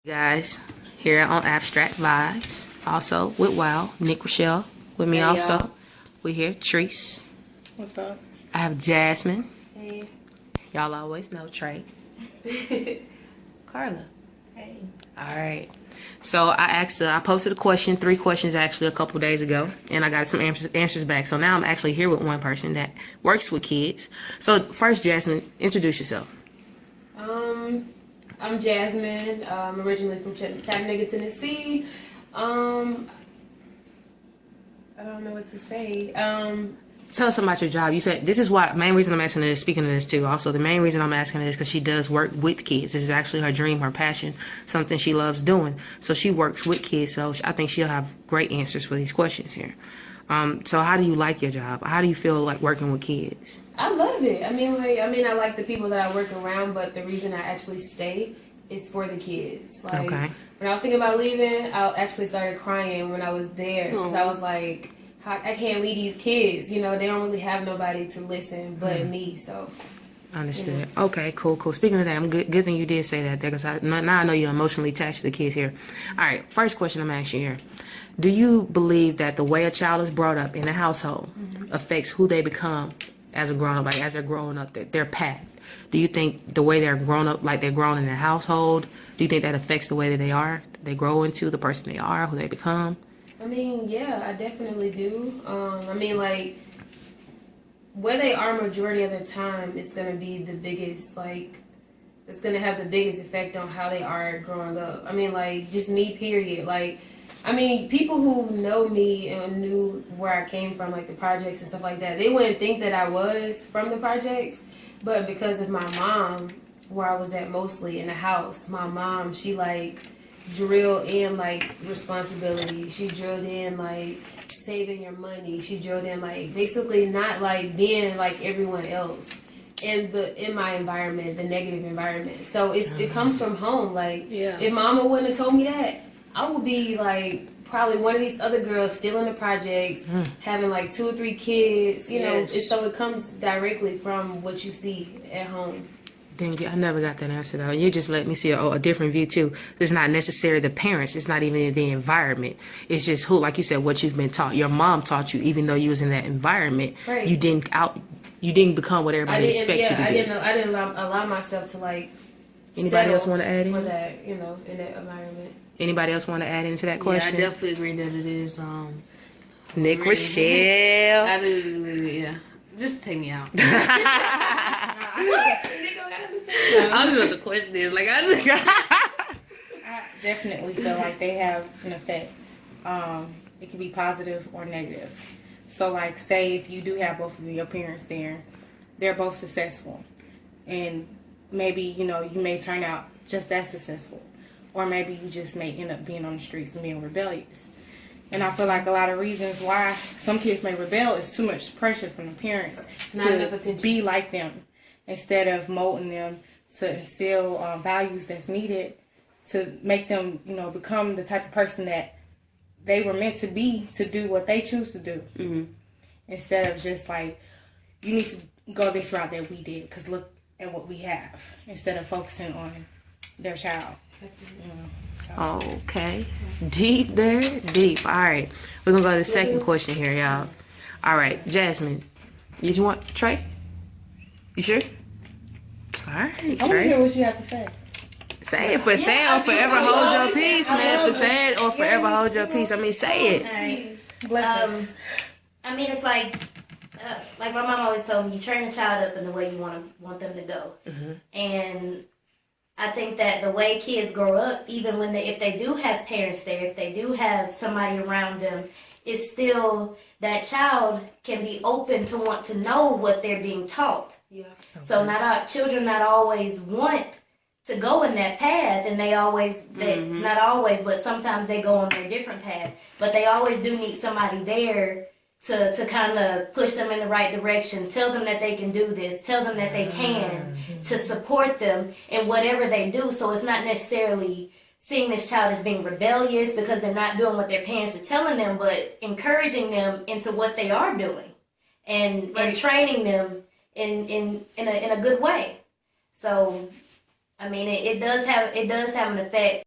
Guys, here on Abstract Vibes, also with Wow, Nick Rochelle, with me Hey, also. y'all. We here, Treese. What's up? I have Jasmine. Hey. Y'all always know Trey. Carla. Hey. All right. So I posted a question, 3 questions actually a couple days ago, and I got some answers back. So now I'm actually here with one person that works with kids. So first, Jasmine, introduce yourself. I'm Jasmine. I'm originally from Chattanooga, Tennessee. I don't know what to say. Tell us about your job. You said this is why main reason I'm asking this. Speaking of this too, also the main reason I'm asking this because she does work with kids. This is actually her dream, her passion, something she loves doing. So she works with kids. So I think she'll have great answers for these questions here. So how do you like your job? How do you feel like working with kids? I love it. I like the people that I work around, but the reason I actually stay is for the kids. Like, Okay. when I was thinking about leaving, I actually started crying when I was there because I was like, I can't leave these kids. You know, they don't really have nobody to listen but me. So. Understood. Okay, cool. Speaking of that, I'm good thing you did say that because now I know you're emotionally attached to the kids here. All right, first question I'm asking you here. Do you believe that the way a child is brought up in the household affects who they become as a grown up, like as they're growing up, their path? Do you think the way they're grown up, like they're grown in their household, do you think that affects the way that they grow into, the person they are, who they become? Yeah, I definitely do. Where they are majority of the time is going to be the biggest, it's going to have the biggest effect on how they are growing up. Just me, period. People who know me and knew where I came from, like the projects and stuff like that, they wouldn't think that I was from the projects, but because of my mom, where I was at mostly in the house, my mom, she drilled in responsibility. She drilled in saving your money. She drilled in basically not being like everyone else in my environment, the negative environment. So it comes from home. If mama wouldn't have told me that, I would be probably one of these other girls still in the projects, having 2 or 3 kids, you know. So it comes directly from what you see at home. I never got that answer though. You just let me see a different view too. It's not necessarily the parents. It's not even the environment. It's just who, like you said, what you've been taught. Your mom taught you, even though you was in that environment. Right. You didn't become what everybody expects you to be. I didn't allow myself to Anybody else want to add in? For that, in that environment. Anybody else want to add into that question? Yeah, I definitely agree that it is. Nick Rochelle. I do, yeah. Just take me out. I don't know what the question is. I definitely feel like they have an effect. It can be positive or negative. So, say if you do have both of your parents there, they're both successful, and maybe you may turn out just as successful, or maybe you just may end up being on the streets and being rebellious. And I feel like a lot of reasons why some kids may rebel is too much pressure from the parents to be like them, instead of molding them to instill values that's needed to make them, become the type of person that they were meant to be, to do what they choose to do. Mm-hmm. Instead of just you need to go this route that we did because look at what we have, instead of focusing on their child. Okay. Deep there. Deep. All right. We're going to go to the second question here, y'all. All right. Jasmine, you want Trey? You sure? All right, Trey. I want to hear what you have to say. Say it. Say it or forever hold your peace, man. Say it or forever hold your peace. Say it. All right. It's like my mom always told me, you train a child up in the way you want them to go. Mm-hmm. And I think that the way kids grow up, even when if they do have parents there, if they do have somebody around them, it's still that child can be open to want to know what they're being taught. Yeah. Okay. So children not always want to go in that path, and not always, but sometimes they go on their different path. But they always do need somebody there to kind of push them in the right direction, tell them that they can do this, tell them that they can, to support them in whatever they do. So it's not necessarily seeing this child as being rebellious because they're not doing what their parents are telling them, but encouraging them into what they are doing and training them in a good way. So, it does have an effect.